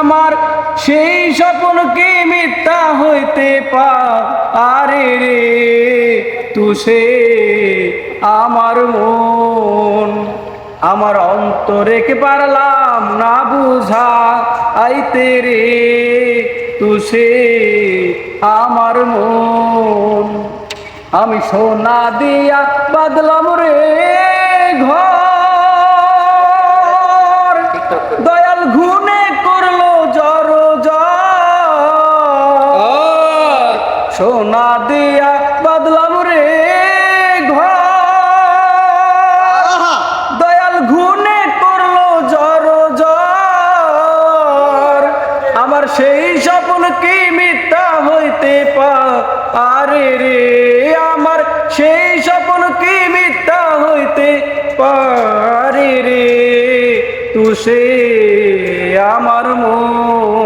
আমার সেই স্বপ্ন কি মিথ্যা হইতে পারে রে তুষে আমার মন আমার অন্তরে পারলাম না বুঝা আইতে রে তুষে আমার মন আমি সোনা দিয়া বাদলাম রে ঘর দয়াল ঘুনে করলো জড় সোনা দিয়া বাদলাম রে ঘর দয়াল ঘুনে করলো জড় আমার সেই স্বপ্ন কি মিথ্যা হইতে পারে রে আমার সেই স্বপ্ন কি মিথ্যা হইতে পারে রে তুষে আমার মন